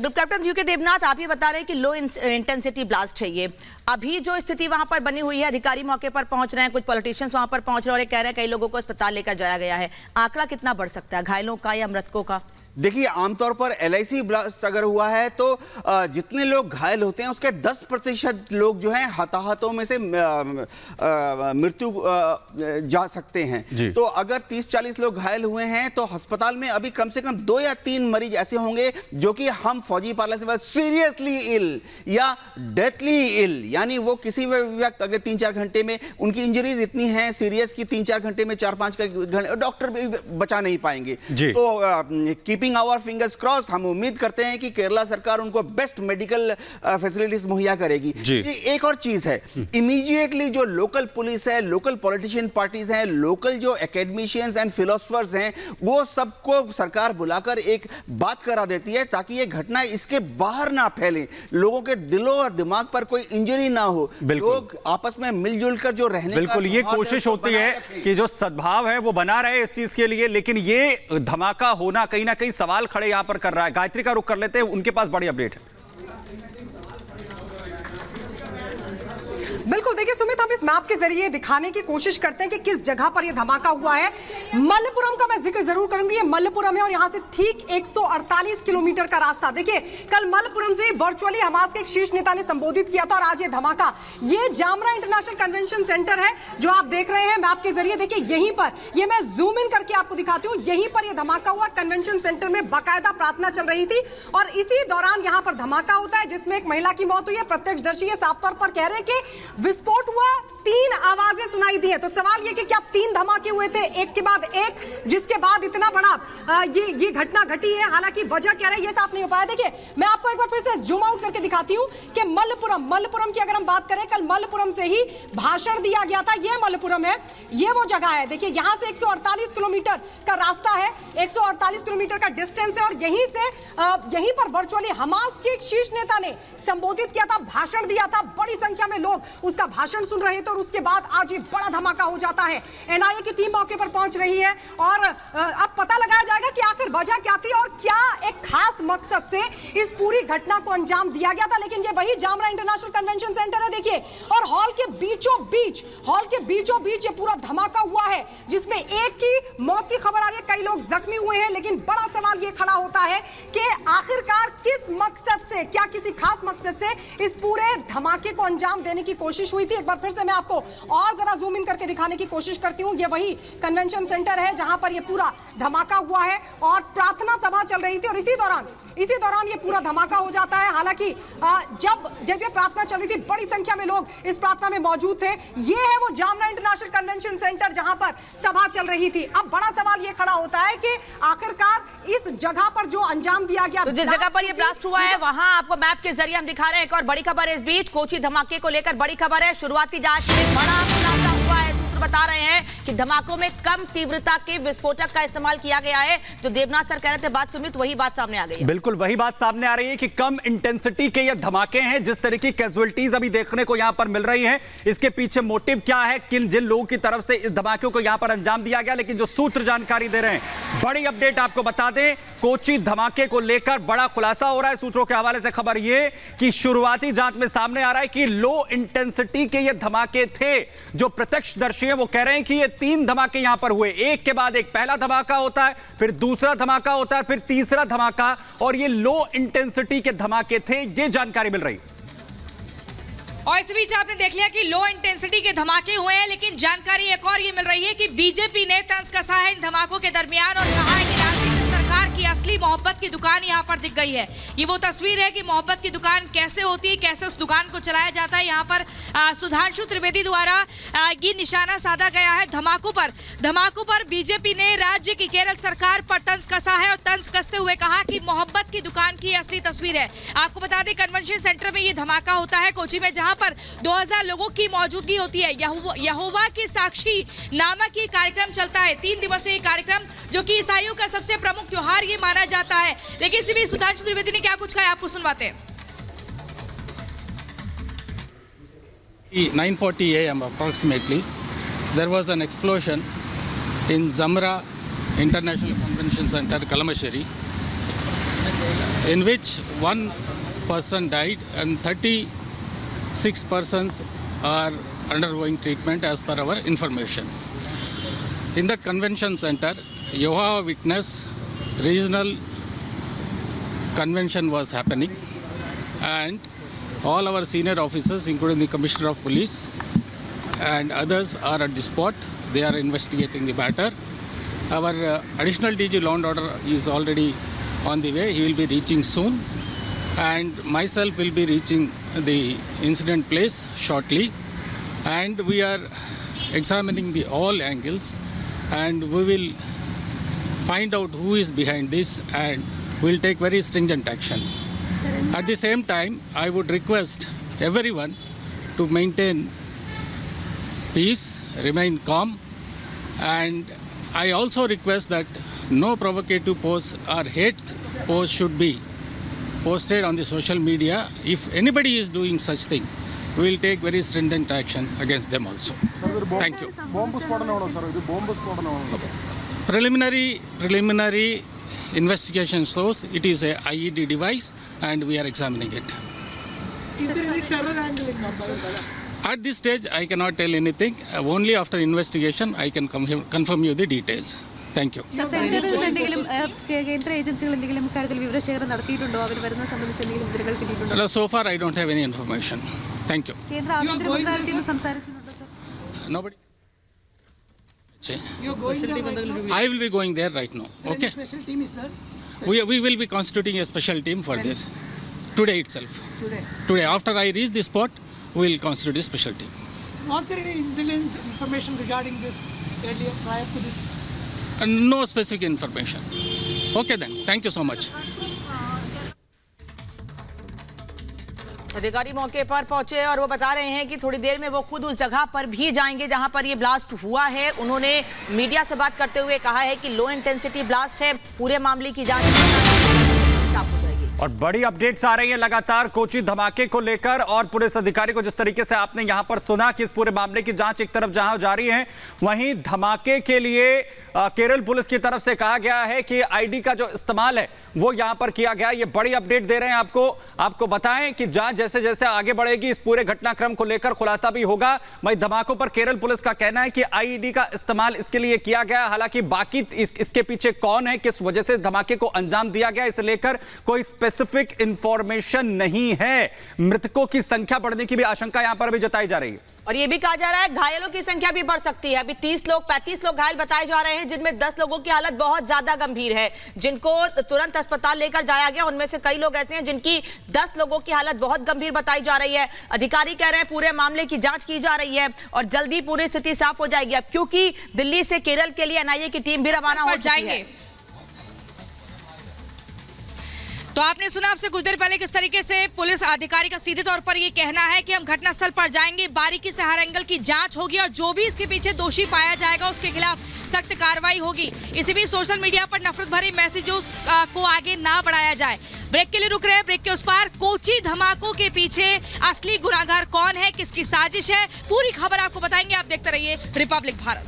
Group captain UK Debnath, आप ये बता रहे हैं कि लो इंटेंसिटी ब्लास्ट है ये। अभी जो स्थिति वहां पर बनी हुई है, अधिकारी मौके पर पहुंच रहे हैं, कुछ पॉलिटिशियंस वहां पर पहुंच रहे हैं और ये कह रहे हैं कई लोगों को अस्पताल लेकर जाया गया है। आंकड़ा कितना बढ़ सकता है, घायलों का या मृतकों का? देखिए, आमतौर पर LIC ब्लास्ट अगर हुआ है तो जितने लोग घायल होते हैं उसके 10% लोग जो हैं हताहतों में से मृत्यु जा सकते हैं। तो अगर 30-40 लोग घायल हुए हैं तो अस्पताल में अभी कम से कम 2 या 3 मरीज ऐसे होंगे जो कि हम फौजी पार्लर से सीरियसली इल या डेथली इल, यानी वो किसी वक्त अगले 3-4 घंटे में उनकी इंजरीज इतनी हैं सीरियस कि 3-4 घंटे में 4-5 घंटे डॉक्टर भी बचा नहीं पाएंगे। तो कीपिंग आवर फिंगर्स क्रॉस, हम उम्मीद करते हैं कि केरला सरकार उनको बेस्ट मेडिकल फैसिलिटीज मुहैया करेगी। एक और चीज है, इमीडिएटली जो लोकल पुलिस है, लोकल पॉलिटिशियन पार्टीज हैं, लोकल जो एकेडमिशियंस एंड फिलोसफर्स हैं, वो सबको सरकार बुलाकर एक बात करा देती है ताकि ये घटना इसके बाहर ना फैले, लोगों के दिलों और दिमाग पर कोई इंजरी ना हो, लोग आपस में मिलजुल कर जो रहने बिल्कुल ये कोशिश होती है कि जो सद्भाव है वो बना रहे इस चीज के लिए। लेकिन ये धमाका होना कहीं ना कई सवाल खड़े यहां पर कर रहा है। गायत्री का रुख कर लेते हैं, उनके पास बड़ी अपडेट है। बिल्कुल, देखिए सुमित, हम इस मैप के जरिए दिखाने की कोशिश करते हैं कि किस जगह पर यह धमाका हुआ है। मल्लपुरम का मैं जिक्र जरूर करूंगी, ये मल्लपुरम है और यहां से ठीक 148 किलोमीटर का रास्ता। देखिए, कल मल्लपुरम से वर्चुअली हमास के एक शीर्ष नेता ने संबोधित किया था और आज ये धमाका, ये जामरा इंटरनेशनल कन्वेंशन सेंटर है जो आप देख रहे हैं मैप के जरिए। देखिए यहीं पर, ये मैं जूम इन करके आपको दिखाती हूँ, यहीं पर यह धमाका हुआ। कन्वेंशन सेंटर में बाकायदा प्रार्थना चल रही थी और इसी दौरान यहां पर धमाका होता है जिसमें एक महिला की मौत हुई है। प्रत्यक्षदर्शी ये साफ तौर पर कह रहे हैं कि विस्फोट हुआ, 3 आवाजें सुनाई दी है। तो सवाल ये कि क्या 3 धमाके हुए थे एक के बाद एक, जिसके बाद इतना बड़ा ये घटना घटी है? हालांकि वजह क्या रही ये साफ नहीं हो पाया। देखिए, मैं आपको एक बार फिर से जूम आउट करके दिखाती हूं कि मल्लपुरम की अगर हम बात करें, कल मल्लपुरम से ही भाषण दिया गया था। ये मल्लपुरम है, ये वो जगह है। देखिए, यहां से 148 किलोमीटर का रास्ता है, 148 किलोमीटर का डिस्टेंस है और यहीं पर वर्चुअली हमास के एक शीर्ष नेता ने संबोधित किया था, भाषण दिया था। बड़ी संख्या में लोग उसका भाषण सुन रहे थे और उसके बाद आज ये बड़ा धमाका हो जाता है। NIA की टीम मौके पर पहुंच रही है और अब पता लगाया जाएगा कि आखिर वजह क्या थी और क्या एक खास मकसद से इस पूरी घटना को अंजाम दिया गया था। लेकिन ये वही जामरा इंटरनेशनल कन्वेंशन सेंटर है, देखिए, और हॉल के बीचों बीच ये पूरा धमाका हुआ है जिसमें एक की मौत की खबर आ रही है, कई लोग जख्मी हुए हैं। लेकिन बड़ा सवाल ये खड़ा होता है कि आखिरकार किस मकसद से, क्या किसी खास मकसद से इस पूरे धमाके को अंजाम देने की कोशिश हुई थी? एक बार फिर से मैं आपको और जरा जूम इन करके दिखाने की कोशिश करती हूं। ये वही कन्वेंशन सेंटर है जहां पर ये पूरा धमाका हुआ है और प्रार्थना सभा चल रही थी और इसी दौरान ये पूरा धमाका हो जाता है। हालांकि जब ये प्रार्थना चल रही थी, बड़ी संख्या में लोग इस प्रार्थना में मौजूद थे। ये है वो जामरा इंटरनेशनल कन्वेंशन सेंटर जहां पर सभा चल रही थी। अब बड़ा सवाल ये खड़ा होता है कि आखिरकार इस जगह पर जो अंजाम दिया गया, तो जिस जगह पर ये ब्लास्ट हुआ है वहां आपको मैप के जरिए हम दिखा रहे हैं। एक और बड़ी खबर है इस बीच, कोची धमाके को लेकर बड़ी खबर है। शुरुआती जांच में बड़ा खुलासा हुआ है। सूत्र बता रहे हैं कि धमाकों में कम तीव्रता के विस्फोटक का इस्तेमाल किया गया है। जो देवनाथ सर कह रहे थे बात सुमित, वही बात सामने आ गई है। बिल्कुल वही बात सामने आ रही है कि कम इंटेंसिटी के ये धमाके हैं। जिस तरह की कैजुअलिटीज अभी देखने को यहां पर मिल रही हैं, इसके पीछे मोटिव क्या है, जिन लोगों की तरफ से इस धमाके को यहां पर अंजाम दिया गया। लेकिन जो सूत्र जानकारी दे रहे हैं, बड़ी अपडेट आपको बता दें, कोची धमाके को लेकर बड़ा खुलासा हो रहा है। सूत्रों के हवाले से खबर यह कि शुरुआती जांच में सामने आ रहा है कि लो इंटेंसिटी के ये धमाके थे। जो प्रत्यक्षदर्शी हैं वो कह रहे हैं कि ये 3 धमाके यहां पर हुए, एक के बाद एक। पहला धमाका होता है, फिर दूसरा धमाका होता है, फिर तीसरा धमाका, और ये लो इंटेंसिटी के धमाके थे, ये जानकारी मिल रही। और इस बीच आपने देख लिया कि लो इंटेंसिटी के धमाके हुए हैं, लेकिन जानकारी एक और ये मिल रही है कि बीजेपी ने तंज कसा है इन धमाकों के दरमियान और कहा है कि राजनीतिक सरकार की असली मोहब्बत की दुकान यहाँ पर दिख गई है। ये वो तस्वीर है कि मोहब्बत की दुकान कैसे होती है, कैसे उस दुकान को चलाया जाता है। यहाँ पर सुधांशु त्रिवेदी द्वारा ये निशाना साधा गया है धमाकों पर बीजेपी ने राज्य की केरल सरकार पर तंज कसा है और तंज कसते हुए कहा कि मोहब्बत की दुकान की असली तस्वीर है। आपको बता दें, कन्वेंशन सेंटर में ये धमाका होता है कोची में, जहां पर 2000 लोगों की मौजूदगी होती है। यहोवा की साक्षी नामक ये कार्यक्रम चलता है, 3 दिवसीय कार्यक्रम, जो कि ईसाइयों का सबसे प्रमुख त्योहार ये माना जाता है। लेकिन इसी बीच सुधांशु त्रिवेदी ने क्या कुछ कहा, आपको सुनवाते हैं। 9:40 AM approximately, there was an explosion in Zamra International Convention Center, Kalamassery. in which one person died and 36 persons are undergoing treatment as per our information. In that convention center, Jehovah's Witness regional convention was happening, and all our senior officers, including the Commissioner of Police and others, are at the spot. They are investigating the matter. Our additional DG Law and Order is already on the way. He will be reaching soon, and myself will be reaching the incident place shortly. And we are examining all angles, and we will find out who is behind this, and we will take very stringent action. At the same time, I would request everyone to maintain peace, remain calm, and I also request that no provocative posts or hate posts should be posted on the social media. If anybody is doing such thing, we will take very stringent action against them also. Thank you. Preliminary investigation shows it is a IED device, and we are examining it. Is there any terror angle in Mumbai? At this stage, I cannot tell anything. Only after investigation, I can confirm you the details. Thank you. സെന്ററിൽ എന്തെങ്കിലും കേന്ദ്ര ഏജൻസികൾ എന്തെങ്കിലും കാര്യത്തിൽ വിവരശേഖരണം നടത്തിയിട്ടുണ്ടോ? അവർ വരുന്ന സംബന്ധിച്ച് എന്തെങ്കിലും വിവരങ്ങൾ കിട്ടിയിട്ടുണ്ടോ? So far, I don't have any information. Thank you. കേന്ദ്ര ആഭ്യന്തര മന്ത്രാലയത്തിൽ സംസാരിച്ചിട്ടുണ്ടോ sir? Nobody. You're going there right now? I will be going there right now. Okay. Any special team is there? We will be constituting a special team for this today itself. Today, after I reach the spot, we will constitute a special team. Was there any intelligence information regarding this earlier, prior to this? No specific information. Okay then. Thank you so much. अधिकारी मौके पर पहुंचे और वो बता रहे हैं कि थोड़ी देर में वो खुद उस जगह पर भी जाएंगे जहां पर ये ब्लास्ट हुआ है। उन्होंने मीडिया से बात करते हुए कहा है कि लो इंटेंसिटी ब्लास्ट है, पूरे मामले की जांच साफ हो जाएगी। और बड़ी अपडेट्स आ रही है लगातार कोची धमाके को लेकर, और पुलिस अधिकारी को जिस तरीके से आपने यहां पर सुना कि इस पूरे मामले की जांच एक तरफ जहां जारी है, वहीं धमाके के लिए केरल पुलिस की तरफ से कहा गया है कि आईडी का जो इस्तेमाल है वो यहां पर किया गया। ये बड़ी अपडेट दे रहे हैं आपको बताएं कि जांच जैसे जैसे आगे बढ़ेगी इस पूरे घटनाक्रम को लेकर खुलासा भी होगा। वहीं धमाकों पर केरल पुलिस का कहना है कि आईडी का इस्तेमाल इसके लिए किया गया। हालांकि बाकी इसके पीछे कौन है, किस वजह से धमाके को अंजाम दिया गया, इसे लेकर कोई स्पेसिफिक इंफॉर्मेशन नहीं है। मृतकों की संख्या बढ़ने की भी आशंका यहां पर भी जताई जा रही है, और ये भी कहा जा रहा है घायलों की संख्या भी बढ़ सकती है। अभी 30 लोग 35 लोग घायल बताए जा रहे हैं, जिनमें 10 लोगों की हालत बहुत ज्यादा गंभीर है, जिनको तुरंत अस्पताल लेकर जाया गया। उनमें से कई लोग ऐसे हैं जिनकी 10 लोगों की हालत बहुत गंभीर बताई जा रही है। अधिकारी कह रहे हैं पूरे मामले की जांच की जा रही है और जल्दी पूरी स्थिति साफ हो जाएगी। अब क्योंकि दिल्ली से केरल के लिए एनआईए की टीम भी रवाना हो जाएंगे। तो आपने सुना आपसे कुछ देर पहले किस तरीके से पुलिस अधिकारी का सीधे तौर पर ये कहना है कि हम घटनास्थल पर जाएंगे, बारीकी से हर एंगल की जांच होगी और जो भी इसके पीछे दोषी पाया जाएगा उसके खिलाफ सख्त कार्रवाई होगी। इसी बीच सोशल मीडिया पर नफरत भरे मैसेजों को आगे ना बढ़ाया जाए। ब्रेक के लिए रुक रहे हैं, ब्रेक के उस पार कोची धमाकों के पीछे असली गुनाहगार कौन है, किसकी साजिश है, पूरी खबर आपको बताएंगे। आप देखते रहिए रिपब्लिक भारत।